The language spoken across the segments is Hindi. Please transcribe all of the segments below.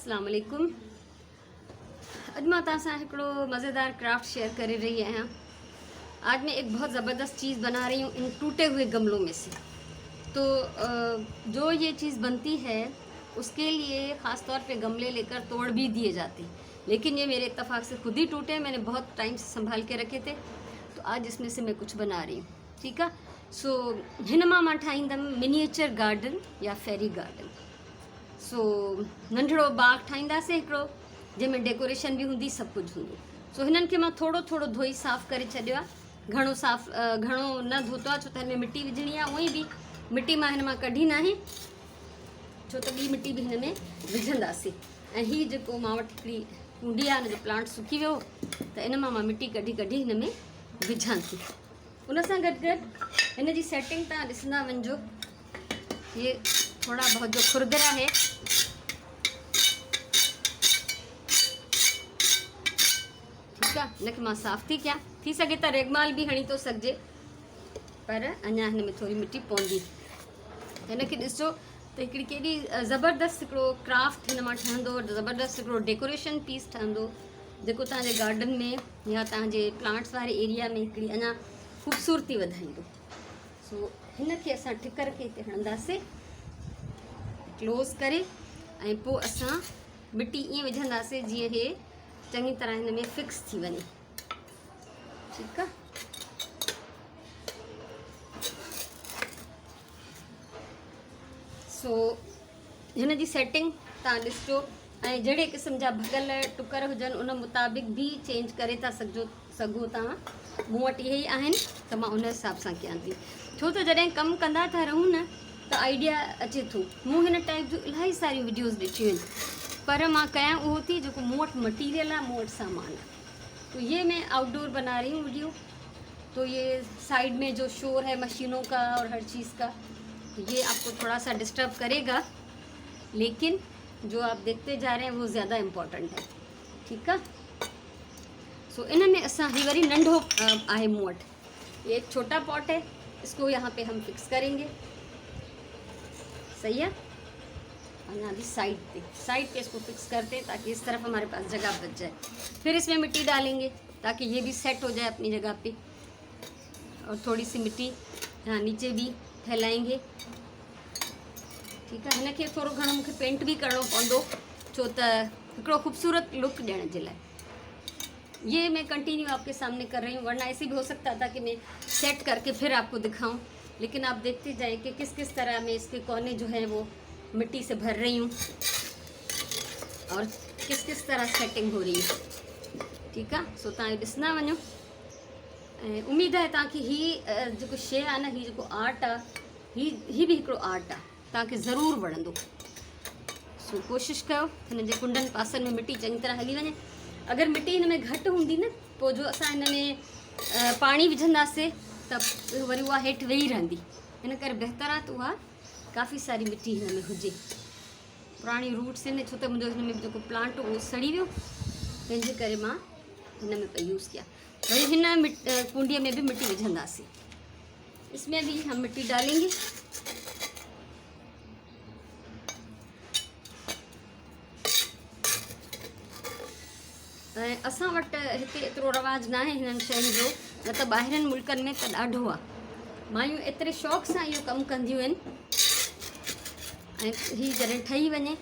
अस्सलाम वालेकुम। अॼु मां तव्हां सां हिकिड़ो मज़ेदार क्राफ्ट शेयर करे रही आहियां। आज मैं एक बहुत ज़बरदस्त चीज़ बना रही हूँ इन टूटे हुए गमलों में से। तो जो ये चीज़ बनती है उसके लिए ख़ास तौर पे गमले लेकर तोड़ भी दिए जाते हैं, लेकिन ये मेरे इत्तेफाक से खुद ही टूटे। मैंने बहुत टाइम से संभाल के रखे थे, तो आज इसमें से मैं कुछ बना रही हूँ। ठीक है। सो हिन मां ठाहींदमि मिनिएचर गार्डन या फेरी गार्डन। सो नंढड़ो बाग ठाहींदासीं हिकिड़ो, जंहिंमें डेकोरेशन भी हूंदी, सभु कुझु हूंदो। सो हिननि खे मां थोरो थोरो धोई साफ़ करे छॾियो आहे। घणो न धोतो आहे, छो त हिन में मिटी विझणी आहे। उअं ई बि मिटी मां हिन मां कढी न आहे, छो त ॿी मिटी बि हिन में विझंदासीं। ऐं हीअ जेको मां वटि हिकिड़ी कुंडी आहे, हिन जो प्लांट सुकी वियो, त इन मां मिटी कढी कढी हिन में विझां थी। उन सां गॾु गॾु हिन जी सेटिंग तव्हां ॾिसंदा वञिजो। ये थोड़ा बहुत जो खुरदरा है, ठीक है, इनके मां साफ़ थी क्या थी सके तो रेगमाल भी हणी तो सके, पर अञा हिन में थोड़ी मिट्टी पवंदी। हिनखे ॾिसो त हिकिड़ी केॾी ज़बरदस्त हिकिड़ो क्राफ्ट हिन मां ठहंदो, ज़बरदस्त हिकिड़ो डेकोरेशन पीस ठहंदो, जेको तव्हांजे गार्डन में या तव्हांजे प्लांट्स वारे एरिया में हिकिड़ी अञा ख़ूबसूरती वधाईंदो। सो हिनखे असां ठिकर खे हिते हणंदासीं क्लोज़ करे, ऐं पोइ असां मिट्टी ईअं विझंदासीं जीअं हे चङी तरह हिन में फिक्स थी वञे। ठीकु आहे। सो हिन जी सेटिंग तव्हां ॾिसजो, ऐं जहिड़े क़िस्म जा भॻल टुकर हुजनि उन मुताबिक़ भी चेंज करे था सघो तव्हां। मूं वटि इहे ई आहिनि, त मां उन हिसाब सां कयां थी। छो त जॾहिं कमु कंदा था रहूं न, त आइडिया अचे थो। मूं हिन टाइप जूं इलाही सारियूं वीडियोज़ ॾिठियूं आहिनि, पर मां कयां उहो थी जेको मूं वटि मटीरियल आहे, मूं वटि सामान आहे। तो ये मैं आउटडोर बना रही हूँ वीडियो। तो ये साइड में जो शोर है मशीनों का और हर चीज़ का, ये आपको थोड़ा सा डिस्टर्ब करेगा, लेकिन जो आप देखते जा रहे हैं वो ज़्यादा इम्पोर्टेंट है। ठीक है। सो इनमें असां ही वरी नंढो आहे मूं वटि, ये एक छोटा पॉट है, इसको यहाँ पे हम फिक्स करेंगे। सही है। और यहाँ भी साइड पे इसको फिक्स करते हैं, ताकि इस तरफ हमारे पास जगह बच जाए। फिर इसमें मिट्टी डालेंगे ताकि ये भी सेट हो जाए अपनी जगह पे, और थोड़ी सी मिट्टी यहाँ नीचे भी फैलाएंगे। ठीक है। हिन खे थोरो घणो मूंखे पेंट भी करणो पवंदो, छो त हिकिड़ो ख़ूबसूरत लुक ॾियण जे लाइ। ये मैं कंटिन्यू आपके सामने कर रही हूँ, वरना ऐसे भी हो सकता था कि मैं सेट करके फिर आपको दिखाऊं, लेकिन आप देखते जाए कि किस किस तरह मैं इसके कोने जो है वो मिट्टी से भर रही हूँ और किस किस तरह सेटिंग हो रही है। ठीक है। सो तव्हां ॾिसंदा वञो, ऐं उम्मीद है तव्हांखे ही जेको शइ आहे न, ही जेको आर्ट आहे, ही भी हिकिड़ो आर्ट आहे, तव्हांखे ज़रूरु वणंदो। सो कोशिशि कयो हिन जे कुंडनि पासनि में मिट्टी चङी तरह हली वञे। अगरि मिट्टी हिन में घटि हूंदी न, पोइ जो असां हिन में पाणी विझंदासीं त वरी उहा हेठि वेही रहंदी। हिन करे बहितर आहे त उहा काफ़ी सारी मिट्टी हिन में हुजे। पुराणी रूट्स आहिनि, छो त मुंहिंजो हिन में जेको प्लांट उहो सड़ी वियो, तंहिंजे करे मां हिन में पई यूज़ कया। वरी हिन कुंडीअ में भी मिट्टी विझंदासीं। इसमें भी हम मिट्टी डालेंगे। ऐं असां वटि हिते एतिरो रवाज न आहे हिननि शयुनि जो, न त ॿाहिरनि मुल्कनि में त ॾाढो आहे। मायूं एतिरे शौक़ सां इहो कमु कंदियूं आहिनि। ऐं हीअ जॾहिं ठही वञे,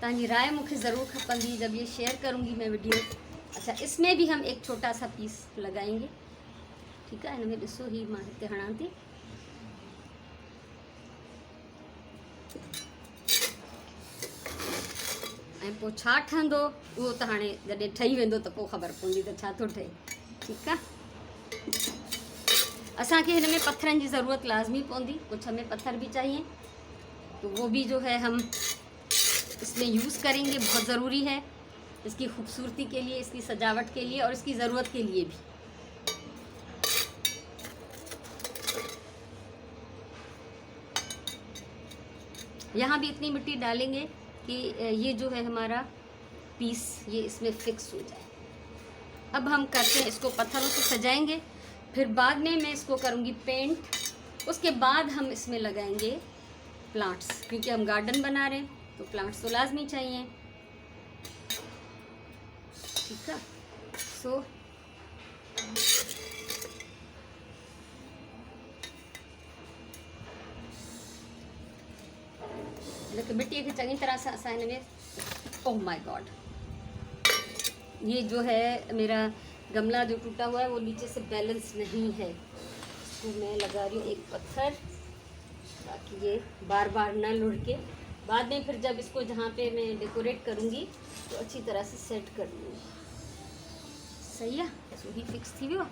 तव्हांजी राय मुझे ज़रूर खपंदी, जब ये शेयर करूँगी मैं वीडियो। अच्छा, इसमें भी हम एक छोटा सा पीस लगाएंगे। ठीक है। इनमें ॾिसो ही मां हिते हणां थी। ऐं पोइ छा ठहंदो उहो त हाणे जॾहिं ठही वेंदो त पोइ ख़बर पवंदी त छा थो ठहे। ठीकु आहे। असांखे हिन में पत्थरनि जी ज़रूरत लाज़मी पवंदी, कुछ हमें पत्थर भी चाहिए, तो वो भी जो है हम इसमें यूज़ करेंगे। बहुत ज़रूरी है इसकी खूबसूरती के लिए, इसकी सजावट के लिए और इसकी ज़रूरत के लिए भी। यहाँ भी इतनी मिट्टी डालेंगे कि ये जो है हमारा पीस ये इसमें फिक्स हो जाए। अब हम करते हैं इसको पत्थरों से सजाएंगे, फिर बाद में मैं इसको करूँगी पेंट। उसके बाद हम इसमें लगाएंगे प्लांट्स, क्योंकि हम गार्डन बना रहे हैं तो प्लांट्स तो लाजमी चाहिए। ठीक है। सो लेकिन मिट्टी की चंगी तरह से असां हिन में, ओह माय गॉड, ये जो है मेरा गमला जो टूटा हुआ है वो नीचे से बैलेंस नहीं है। इसको मैं लगा रही हूँ एक पत्थर, ताकि ये बार बार ना लुढ़के। बाद में फिर जब इसको जहाँ पे मैं डेकोरेट करूँगी तो अच्छी तरह से सेट कर लूँगी। सही है, सूही फिक्स थी वो।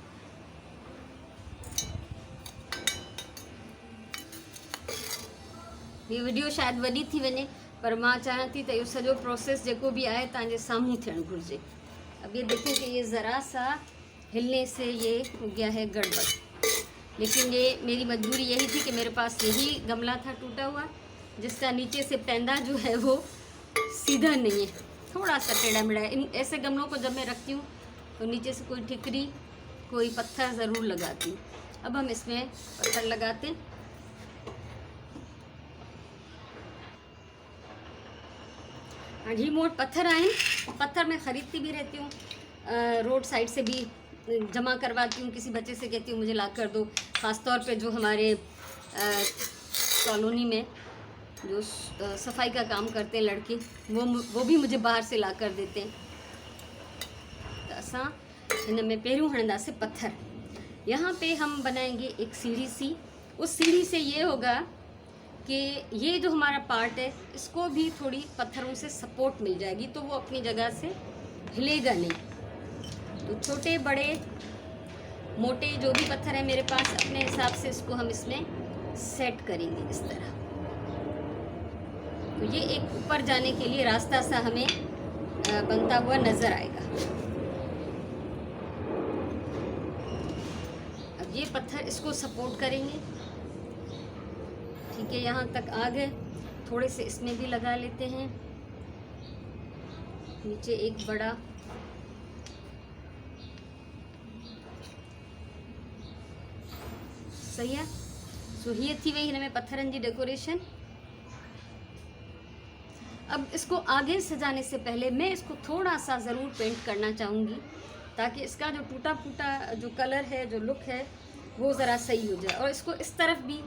ये वीडियो शायद वॾी थी वञे, पर मां चाहियां थी त इहो सॼो प्रोसेस जेको बि आहे तव्हांजे साम्हूं थियणु घुरिजे। अब ये देखें कि ये ज़रा सा हिलने से ये हो गया है गड़बड़, लेकिन ये मेरी मजबूरी यही थी कि मेरे पास यही गमला था टूटा हुआ, जिसका नीचे से पैंदा जो है वो सीधा नहीं है, थोड़ा सा टेढ़ा मेढ़ा है। इन ऐसे गमलों को जब मैं रखती हूँ तो नीचे से कोई ठिकरी, कोई पत्थर ज़रूर लगाती हूँ। अब हम इसमें पत्थर लगाते हैं। ही मोट पत्थर आए, पत्थर मैं ख़रीदती भी रहती हूँ, रोड साइड से भी जमा करवाती हूँ, किसी बच्चे से कहती हूँ मुझे ला कर दो। ख़ास तौर पे जो हमारे कॉलोनी में जो सफाई का काम करते हैं लड़के, वो भी मुझे बाहर से ला कर देते हैं। तो असां हिन में पहिरियों हणंदासीं पत्थर। यहाँ पे हम बनाएंगे एक सीढ़ी सी। उस सीढ़ी से ये होगा कि ये जो हमारा पार्ट है इसको भी थोड़ी पत्थरों से सपोर्ट मिल जाएगी, तो वो अपनी जगह से हिलेगा नहीं। तो छोटे बड़े मोटे जो भी पत्थर है मेरे पास, अपने हिसाब से इसको हम इसमें सेट करेंगे इस तरह। तो ये एक ऊपर जाने के लिए रास्ता सा हमें बनता हुआ नज़र आएगा। अब ये पत्थर इसको सपोर्ट करेंगे, ठीक है। यहाँ तक आ गए, थोड़े से इसमें भी लगा लेते हैं। नीचे एक बड़ा, सही है। सो ये थी वही हिन में पत्थरन जी डेकोरेशन। अब इसको आगे सजाने से पहले मैं इसको थोड़ा सा ज़रूर पेंट करना चाहूँगी, ताकि इसका जो टूटा फूटा जो कलर है, जो लुक है, वो ज़रा सही हो जाए। और इसको इस तरफ भी,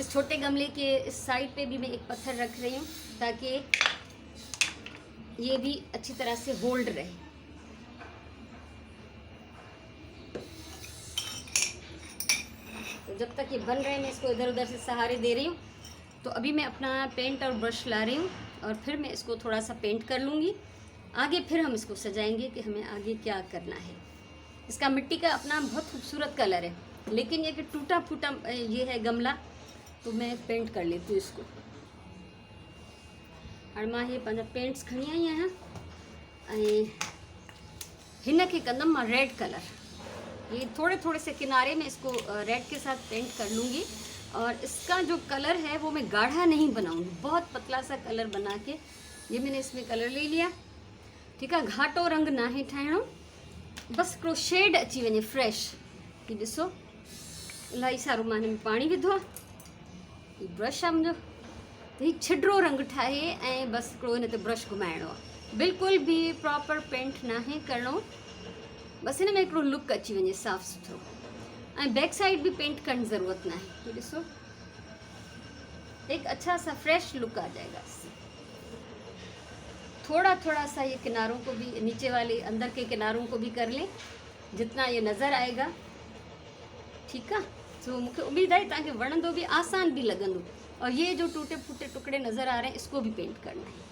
इस छोटे गमले के इस साइड पे भी मैं एक पत्थर रख रही हूँ, ताकि ये भी अच्छी तरह से होल्ड रहे। तो जब तक ये बन रहे हैं मैं इसको इधर उधर से सहारे दे रही हूँ। तो अभी मैं अपना पेंट और ब्रश ला रही हूँ, और फिर मैं इसको थोड़ा सा पेंट कर लूँगी। आगे फिर हम इसको सजाएंगे कि हमें आगे क्या करना है। इसका मिट्टी का अपना बहुत खूबसूरत कलर है, लेकिन ये कि टूटा फूटा ये है गमला, तो मैं पेंट कर लेती हूँ इसको। और मां ये पंहिंजा पेंट्स खणी आई आहियां, हिन खे कंदमि मां रेड कलर। ये थोड़े थोड़े से किनारे में इसको रेड के साथ पेंट कर लूँगी। और इसका जो कलर है वो मैं गाढ़ा नहीं बनाऊँगी, बहुत पतला सा कलर बना के ये मैंने इसमें कलर ले लिया, ठीक है। घाटो रंग ना है ठाहिणो, बस हिकिड़ो शेड अची वञे फ्रेश। ही ॾिसो, इलाही सारो मां हिन में पाणी विधो आहे। ही ब्रश आहे मुंहिंजो, त ही छिडरो रंग ठाहे ऐं बसि हिकिड़ो हिन ते ब्रश घुमाइणो आहे। बिल्कुलु बि प्रॉपर पेंट नाहे करिणो, बसि हिन में हिकिड़ो लुक अची वञे साफ़ सुथरो। ऐं बैक साइड भी पेंट करने की ज़रूरत ना है। ये देखो, एक अच्छा सा फ्रेश लुक आ जाएगा इससे। थोड़ा थोड़ा सा ये किनारों को भी, नीचे वाले अंदर के किनारों को भी कर लें, जितना ये नज़र आएगा, ठीक है। तो मुझे उम्मीद है ताकि वणंदो भी, आसान भी लगंदो। और ये जो टूटे फूटे टुकड़े नज़र आ रहे हैं, इसको भी पेंट करना है।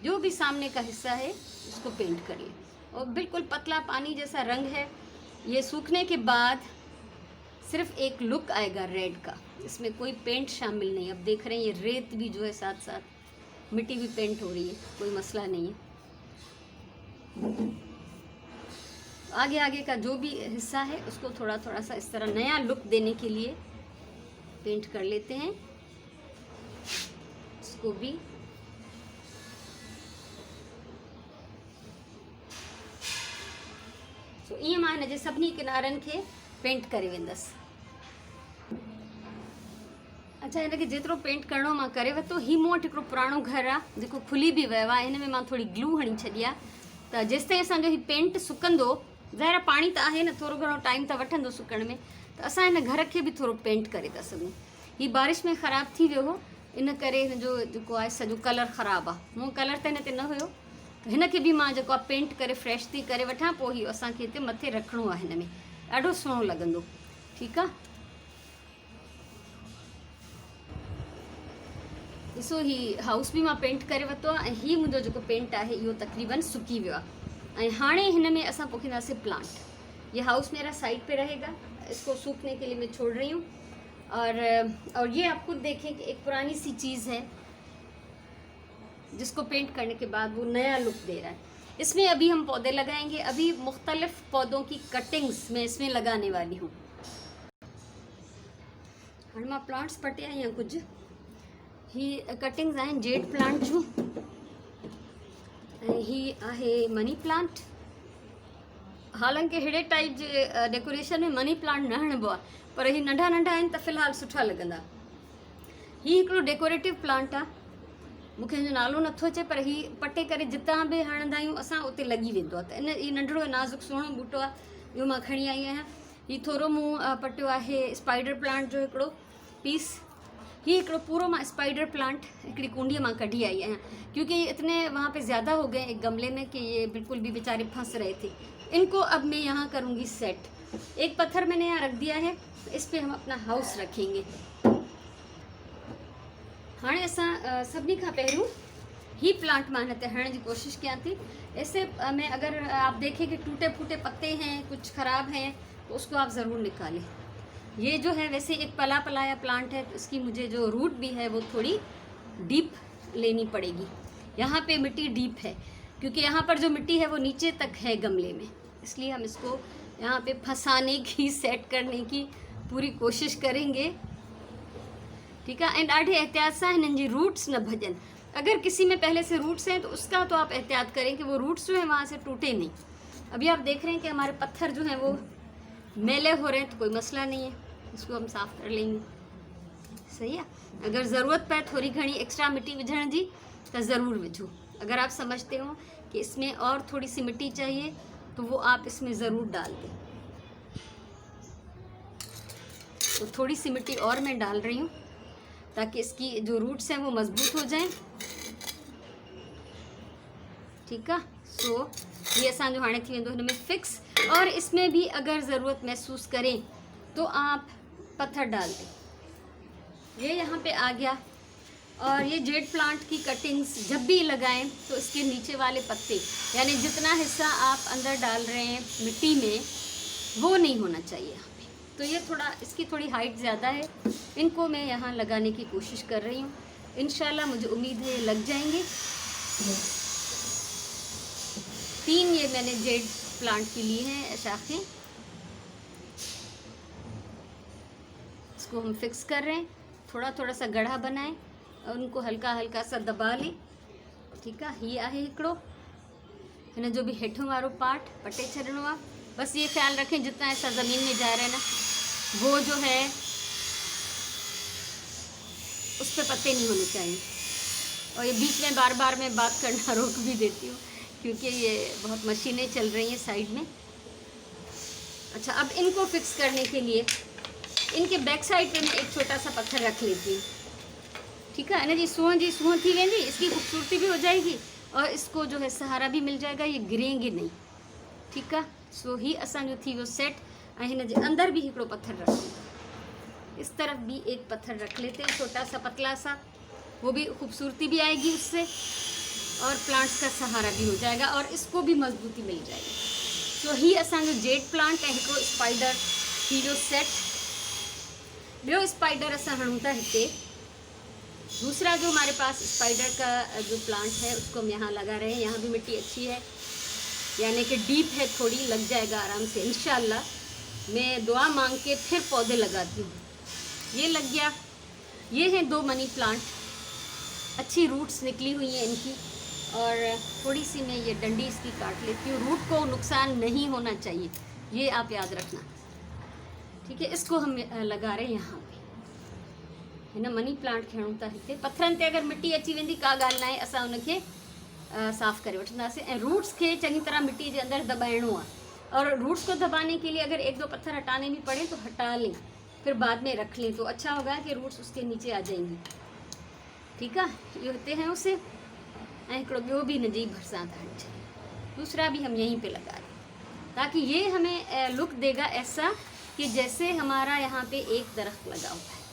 जो भी सामने का हिस्सा है इसको पेंट कर लें। और बिल्कुल पतला पानी जैसा रंग है। ये सूखने के बाद सिर्फ एक लुक आएगा रेड का, इसमें कोई पेंट शामिल नहीं। अब देख रहे हैं ये रेत भी जो है साथ साथ मिट्टी भी पेंट हो रही है, कोई मसला नहीं है। आगे आगे का जो भी हिस्सा है उसको थोड़ा थोड़ा सा इस तरह नया लुक देने के लिए पेंट कर लेते हैं। इसको भी तो ईअं मां हिन जे सभिनी किनारनि खे पेंट करे वेंदसि। अच्छा हिनखे जेतिरो पेंट करिणो मां करे वरितो। ही मूं वटि हिकिड़ो पुराणो घरु आहे जेको खुली बि वियो आहे। हिन में मां थोरी ग्लू हणी छॾी आहे त जेसिताईं असांजो ही पेंट सुकंदो, ज़ाहिर पाणी त आहे न, थोरो घणो टाइम त वठंदो सुकण में, त असां हिन घर खे बि थोरो पेंट करे था सघूं। ही बारिश में ख़राबु थी वियो हो, इन करे हिन जो जेको आहे सॼो कलर ख़राबु आहे। मूं कलर त हिन ते न हुयो, हिन खे बि मां जेको आहे पेंट करे फ्रेश थी करे वठां, पोइ इहो असांखे हिते मथे रखिणो आहे। हिन में ॾाढो सुहिणो लॻंदो। ठीकु आहे, ॾिसो ही हाउस बि मां पेंट करे वरितो आहे ऐं हीउ मुंहिंजो जेको पेंट आहे इहो तक़रीबन सुकी वियो आहे। ऐं हाणे हिन में असां पोखींदासीं प्लांट। ये हाउस मेरा साइड पे रहेगा, इसको सूखने के लिए मैं छोड़ रही हूँ। और ये आप खुद देखें कि एक पुरानी सी चीज़ है जिसको पेंट करने के बाद वो नया लुक दे रहा है। इसमें अभी हम पौधे लगाएंगे। अभी मुख्तलिफ पौधों की कटिंग्स मैं इसमें लगाने वाली हूँ। हाणे मां प्लांट्स पटिया आहियां कुछ। ही कटिंग्स आहिनि जेड प्लांट जूं ऐं ही आहे मनी प्लांट। हालांकि हेड़े टाइप जे डेकोरेशन में मनी प्लांट न हणबो आहे, पर ही नंढा नंढा आहिनि त फ़िलहाल सुठा लॻंदा। ही हिकिड़ो डेकोरेटिव प्लांट आहे, मूंखे हिन जो नालो नथो अचे, पर ही पटे करे जितां बि हणंदा आहियूं असां उते लॻी वेंदो आहे। त इन ही नंढिड़ो नाज़ुक सुहिणो बूटो आहे, इहो मां खणी आई आहियां। ही थोरो मूं पटियो आहे स्पाइडर प्लांट जो हिकिड़ो पीस। ही हिकिड़ो पूरो मां स्पाइडर प्लांट हिकिड़ी कुंडीअ मां कढी आई आहियां, क्योंकि इतने वहाँ पे ज़्यादा हो गए एक गमले में कि ये बिल्कुल भी बेचारे फंस रहे थे। इनको अब मैं यहाँ करूँगी सेट। एक पत्थर मैंने यहाँ रख दिया है, इस पे हम अपना हाउस रखेंगे। हाणे असां सभिनी खां पहिरियों ही प्लांट मां हिन ते हणण जी कोशिशि कयां थी। ऐसे में अगर आप देखें कि टूटे फूटे पत्ते हैं, कुछ ख़राब हैं, तो उसको आप ज़रूर निकालें। ये जो है वैसे एक पला पलाया प्लांट है, तो इसकी मुझे जो रूट भी है वो थोड़ी डीप लेनी पड़ेगी। यहाँ पे मिट्टी डीप है, क्योंकि यहाँ पर जो मिट्टी है वो नीचे तक है गमले में, इसलिए हम इसको यहाँ पे फंसाने की, सेट करने की पूरी कोशिश करेंगे। ठीक है, एंड ॾाढे एहतियात सां हिननि जी रूट्स न भॼनि। अगर किसी में पहले से रूट्स हैं तो उसका तो आप एहतियात करें कि वो रूट्स जो है वहाँ से टूटे नहीं। अभी आप देख रहे हैं कि हमारे पत्थर जो हैं वो मैले हो रहे हैं, तो कोई मसला नहीं है, इसको हम साफ़ कर लेंगे। सही है, अगर ज़रूरत पए थोड़ी घणी एक्स्ट्रा मिट्टी विझण जी तो ज़रूर विझो। अगर आप समझते हो कि इसमें और थोड़ी सी मिट्टी चाहिए तो वो आप इसमें ज़रूर डाल दें। तो थोड़ी सी मिट्टी और मैं डाल रही हूँ ताकि इसकी जो रूट्स हैं वो मजबूत हो जाएं। ठीक है, सो ये असांजो हाणे थी वेंदो हिन में फिक्स। और इसमें भी अगर ज़रूरत महसूस करें तो आप पत्थर डाल दें। ये यहाँ पे आ गया। और ये जेड प्लांट की कटिंग्स जब भी लगाएं तो इसके नीचे वाले पत्ते, यानी जितना हिस्सा आप अंदर डाल रहे हैं मिट्टी में, वो नहीं होना चाहिए यहाँ पे। तो ये थोड़ा, इसकी थोड़ी हाइट ज़्यादा है, इनको मैं यहाँ लगाने की कोशिश कर रही हूँ। इंशाल्लाह मुझे उम्मीद है लग जाएंगे। 3 ये मैंने जेड प्लांट की ली हैं शाखें, इसको हम फिक्स कर रहे हैं। थोड़ा थोड़ा सा गढ़ा बनाएं और उनको हल्का हल्का सा दबा लें। ठीक है, ये आहे हिकिड़ो, हिन जो भी हेठों वारो पार्ट पटे छॾिणो आहे। बस ये ख्याल रखें जितना ऐसा ज़मीन में जा रहा है ना, वो जो है उस पर पत्ते नहीं होने चाहिए। और ये बीच में बार बार मैं बात करना रोक भी देती हूँ, क्योंकि ये बहुत मशीनें चल रही हैं साइड में। अच्छा, अब इनको फिक्स करने के लिए इनके बैक साइड पे मैं एक छोटा सा पत्थर रख लेती हूँ। ठीक है, जी सूंह थी वेंदी, इसकी खूबसूरती भी हो जाएगी और इसको जो है सहारा भी मिल जाएगा, ये गिरेंगे नहीं। ठीक है, सो ही असांजो थी वो सेट। ऐं हिन जे अंदर भी हिकिड़ो पत्थर रख, इस तरफ भी एक पत्थर रख लेते हैं, छोटा सा पतला सा, वो भी खूबसूरती भी आएगी उससे और प्लांट्स का सहारा भी हो जाएगा और इसको भी मजबूती मिल जाएगी। तो ही असांजो जेड प्लांट ऐं हिकिड़ो स्पाइडर ही जो सेट। ॿियो स्पाइडर असां हणूं था हिते। दूसरा जो हमारे पास स्पाइडर का जो प्लांट है उसको हम यहाँ लगा रहे हैं। यहाँ भी मिट्टी अच्छी है, यानी कि डीप है, थोड़ी लग जाएगा आराम से इंशाल्लाह। मैं दुआ मांग के फिर पौधे लगाती हूँ। ये लग गया। ये हैं 2 मनी प्लांट, अच्छी रूट्स निकली हुई हैं इनकी। और थोड़ी सी मैं ये डंडी इसकी काट लेती हूँ। रूट को नुकसान नहीं होना चाहिए, ये आप याद रखना। ठीक है, इसको हम लगा रहे हैं यहाँ पे। हिन मनी प्लांट खणूं था हिते पत्थरनि ते अगरि मिटी अची वेंदी का ॻाल्हि न आहे असां उनखे साफ़ करे वठंदासीं ऐं रूट्स के चंगी तरह मिट्टी के अंदर दबाइणो आहे और रूट्स को दबाने के लिए अगर एक दो पत्थर हटाने भी पड़े तो हटा लें, फिर बाद में रख लें तो अच्छा होगा कि रूट्स उसके नीचे आ जाएंगी। ठीक है, ये होते हैं उसे ऐं हिकिड़ो ॿियो बि हिन जी भरिसां था हट, दूसरा भी हम यहीं पे लगा रहे हैं ताकि ये हमें लुक देगा ऐसा कि जैसे हमारा यहाँ पे एक दरख्त लगा हुआ है।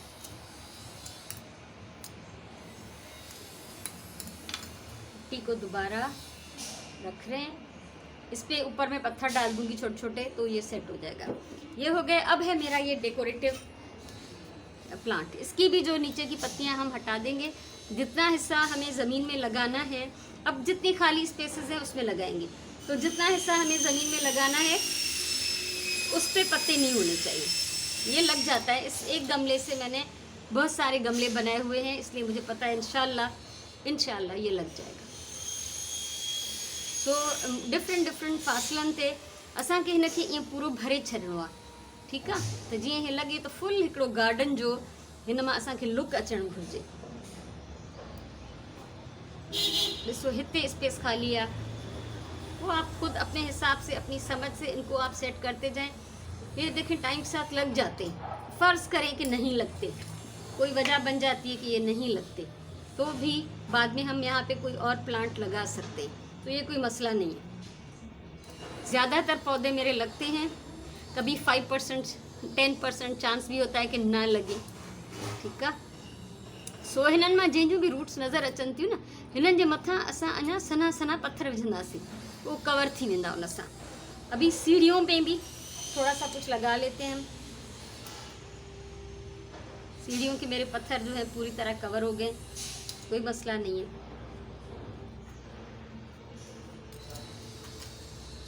मिट्टी को दोबारा रख रहे हैं, इस पे ऊपर में पत्थर डाल दूंगी छोटे छोटे तो ये सेट हो जाएगा। ये हो गए। अब है मेरा ये डेकोरेटिव प्लांट, इसकी भी जो नीचे की पत्तियां हम हटा देंगे, जितना हिस्सा हमें ज़मीन में लगाना है, अब जितनी खाली स्पेसेस हैं उसमें लगाएंगे, तो जितना हिस्सा हमें ज़मीन में लगाना है उस पे पत्ते नहीं होने चाहिए। ये लग जाता है, इस एक गमले से मैंने बहुत सारे गमले बनाए हुए हैं, इसलिए मुझे पता है इंशाल्लाह ये लग जाएगा। तो डिफरेंट फासलनि ते असांखे हिनखे ईअं पूरो भरे छॾिणो आहे। ठीकु आहे, त जीअं हीअं लॻे त फुल हिकिड़ो गार्डन जो हिन मां असांखे लुक अचणु घुरिजे। ॾिसो हिते स्पेस खाली आहे, वो आप खुद अपने हिसाब से अपनी समझ से इनको आप सेट करते जाएं। ये देखें टाइम के साथ लग जाते हैं, फ़र्ज़ करें कि नहीं लगते, कोई वजह बन जाती है कि ये नहीं लगते, तो भी बाद में हम यहाँ पे कोई और प्लांट लगा सकते हैं, तो ये कोई मसला नहीं है। ज़्यादातर पौधे मेरे लगते हैं, कभी 5% 10% चांस भी होता है कि ना लगे। ठीकु आहे, सो हिननि मां जंहिंजूं बि रूट्स नज़र अचनि थियूं न, हिननि जे मथां असां अञा सना सना पत्थर विझंदासीं, वो कवर थी वेंदा उन सां। अभी सीढ़ियों पे भी थोड़ा सा कुछ लगा लेते हैं हम। सीढ़ियों के मेरे पत्थर जो है पूरी तरह कवर हो गए, कोई मसला नहीं है।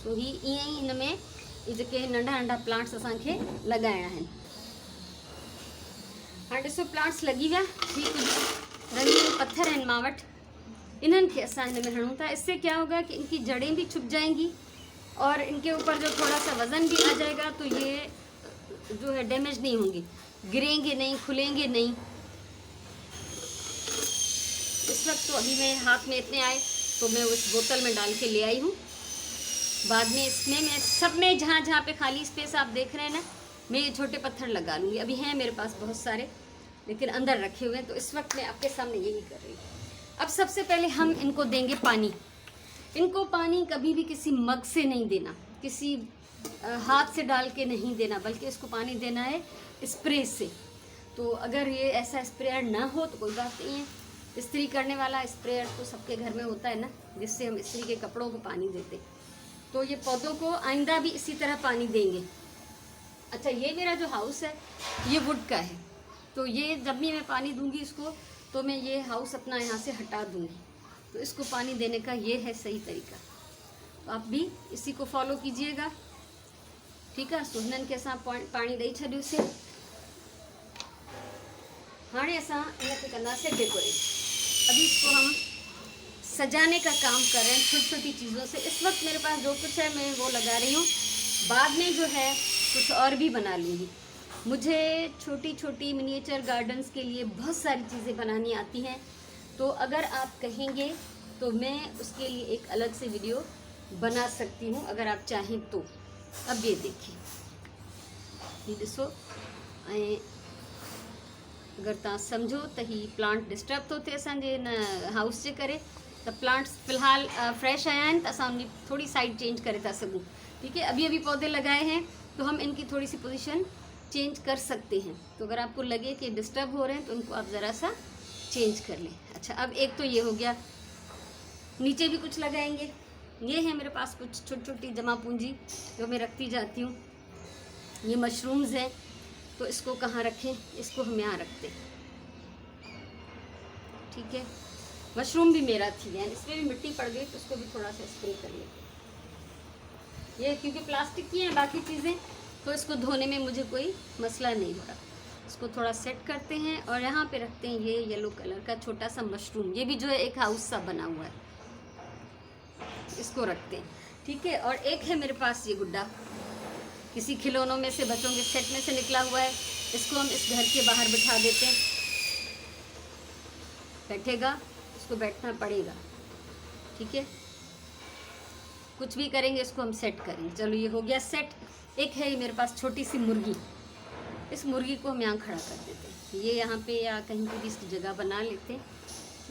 तो ही ईअं ई हिन में जेके नंढा नंढा प्लांट्स असांखे लॻाइणा आहिनि। हाणे ॾिसो प्लांट्स लॻी विया, ही कुछ रंगीन पत्थर आहिनि मां वटि, इन्हनि खे असां हिन में हणूं था। इससे क्या होगा कि इनकी जड़ें भी छुप जाएंगी और इनके ऊपर जो थोड़ा सा वज़न भी आ जाएगा, तो ये जो है डैमेज नहीं होंगे, गिरेंगे नहीं, खुलेंगे नहीं। इस वक्त तो अभी मेरे हाथ में इतने आए तो मैं उस बोतल में डाल के ले आई हूँ। बाद में इसमें मैं सब में जहाँ जहाँ पे खाली स्पेस आप देख रहे हैं ना, मैं ये छोटे पत्थर लगा लूँगी। अभी हैं मेरे पास बहुत सारे, लेकिन अंदर रखे हुए हैं, तो इस वक्त मैं आपके सामने यही कर रही हूँ। अब सबसे पहले हम इनको देंगे पानी। इनको पानी कभी भी किसी मग से नहीं देना, किसी हाथ से डाल के नहीं देना, बल्कि इसको पानी देना है स्प्रे से। तो अगर ये ऐसा स्प्रेयर ना हो तो कोई बात नहीं है, इस्त्री करने वाला स्प्रेयर तो सबके घर में होता है ना, जिससे हम इस्त्री के कपड़ों को पानी देते। तो ये पौधों को आइंदा भी इसी तरह पानी देंगे। अच्छा, ये मेरा जो हाउस है ये वुड का है, तो ये जब भी मैं पानी दूंगी इसको, तो मैं ये हाउस अपना यहाँ से हटा दूंगी। तो इसको पानी देने का ये है सही तरीका, तो आप भी इसी को फॉलो कीजिएगा। ठीक है, सो हिननि खे असां पानी ॾेई छॾियोसीं। हाणे असां इनखे कंदासीं डेकोरेट। अभी इसको हम सजाने का काम कर रहे हैं छोटी छोटी चीज़ों से। इस वक्त मेरे पास जो कुछ है मैं वो लगा रही हूँ, बाद में जो है कुछ और भी बना लूँगी। मुझे छोटी छोटी मिनिएचर गार्डन्स के लिए बहुत सारी चीज़ें बनानी आती हैं, तो अगर आप कहेंगे तो मैं उसके लिए एक अलग से वीडियो बना सकती हूँ, अगर आप चाहें तो। अब ये देखिए, ये ॾिसो, ऐं अगर तव्हां सम्झो त ही प्लांट डिस्टर्ब थो थिए असांजे हिन हाउस जे करे, त प्लांट्स फ़िलहाल फ्रेश आया हैं, तो असां उनकी थोड़ी साइड चेंज करे था सकूँ। ठीक है, अभी अभी पौधे लगाए हैं तो हम इनकी थोड़ी सी पोजीशन चेंज कर सकते हैं। तो अगर आपको लगे कि डिस्टर्ब हो रहे हैं तो इनको आप ज़रा सा चेंज कर लें। अच्छा, अब एक तो ये हो गया, नीचे भी कुछ लगाएंगे। ये है मेरे पास कुछ छोटी छोटी जमा पूंजी जो मैं रखती जाती हूँ। ये मशरूम्स हैं, तो इसको कहाँ रखें, इसको हम यहाँ रखते हैं। ठीक है, मशरूम भी मेरा थी है, इसमें भी मिट्टी पड़ गई तो उसको भी थोड़ा सा स्प्रे कर लेते। ये क्योंकि प्लास्टिक की हैं बाकी चीज़ें, तो इसको धोने में मुझे कोई मसला नहीं हो रहा। इसको थोड़ा सेट करते हैं और यहाँ पे रखते हैं ये येलो कलर का छोटा सा मशरूम। ये भी जो है एक हाउस सा बना हुआ है, इसको रखते हैं। ठीक है, और एक है मेरे पास ये गुड्डा, किसी खिलौनों में से, बच्चों के सेट में से निकला हुआ है। इसको हम इस घर के बाहर बिठा देते हैं। बैठेगा, इसको बैठना पड़ेगा, ठीक है। कुछ भी करेंगे इसको हम सेट करेंगे। चलो ये हो गया सेट। एक है ये मेरे पास छोटी सी मुर्गी, इस मुर्गी को हम यहाँ खड़ा कर देते हैं। ये यहाँ पे या कहीं पे भी इसकी जगह बना लेते हैं।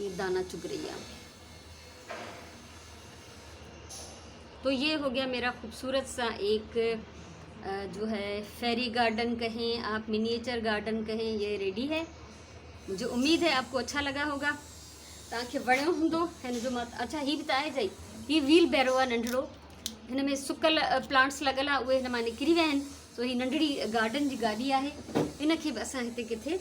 ये दाना चुग रही है यहाँ पे। तो ये हो गया मेरा खूबसूरत सा एक जो है फेरी गार्डन कहें आप, मिनिएचर गार्डन कहें, ये रेडी है। मुझे उम्मीद है आपको अच्छा लगा होगा। तव्हांखे वणियो हूंदो हिन जो मां अच्छा ही बताए जाई ही व्हील बैरो आहे नंढड़ो, हिन में सुकल प्लांट्स लॻल आहे, उहे हिन मां निकिरी विया आहिनि। सो ही नंढड़ी गार्डन जी गाड़ी आहे, इनखे बि असां हिते किथे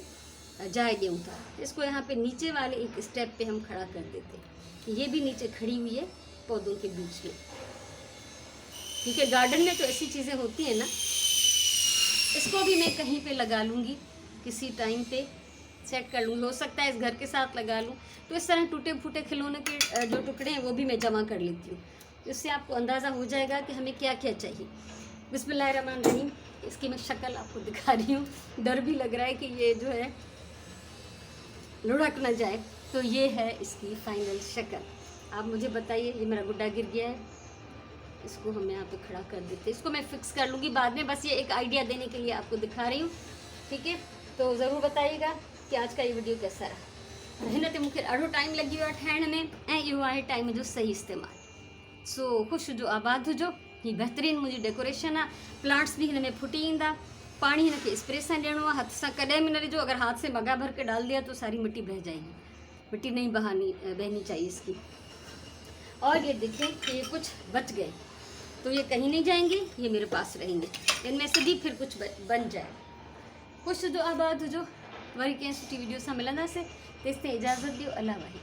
जाए ॾियूं था। इसको यहाँ पे नीचे वाले एक स्टेप पे हम खड़ा कर देते हैं। ये भी नीचे खड़ी हुई है पौधों के बीच में, ठीक है। गार्डन में तो ऐसी चीज़ें होती हैं ना। इसको भी मैं कहीं पे लगा लूँगी, किसी टाइम पे सेट कर लूँगी। हो सकता है इस घर के साथ लगा लूँ। तो इस तरह टूटे फूटे खिलौने के जो टुकड़े हैं वो भी मैं जमा कर लेती हूँ। इससे आपको अंदाज़ा हो जाएगा कि हमें क्या क्या चाहिए। बिस्मिल्लाहिर्रहमानिर्रहीम। इसकी मैं शक्ल आपको दिखा रही हूँ। डर भी लग रहा है कि ये जो है लुढ़क ना जाए। तो ये है इसकी फाइनल शक्ल। आप मुझे बताइए। ये मेरा गुड्डा गिर गया है, इसको हम यहाँ पे खड़ा कर देते हैं। इसको मैं फिक्स कर लूँगी बाद में, बस ये एक आइडिया देने के लिए आपको दिखा रही हूँ, ठीक है। तो ज़रूर बताइएगा कि आज का ये वीडियो कैसा रहा। हिन ते मूंखे ॾाढो टाइम लॻी वियो आहे ठाहिण में, ऐं इहो आहे टाइम जो सही इस्तेमालु। सो ख़ुशि हुजो, आबाद हुजो। ही बहितरीनु मुंहिंजी डेकोरेशन आहे। प्लांट्स भी हिन में फुटी ईंदा। पानी हिन खे स्प्रे सां ॾियणो आहे, हथ सां कॾहिं बि न ॾिजो। अगर हाथ से मगा भर के डाल दिया तो सारी मिट्टी बह जाएगी। मिट्टी नहीं बहनी चाहिए इसकी। और ये देखें कि ये कुछ बच गए तो ये कहीं नहीं जाएंगे, ये मेरे पास रहेंगे। इनमें से भी फिर कुछ बन जाए। ख़ुशि हुजो, आबाद हुजो। वरी कंहिं सुठी वीडियो सां मिलंदासीं। तेसिताईं इजाज़त ॾियो। अल्लाह वाहिद।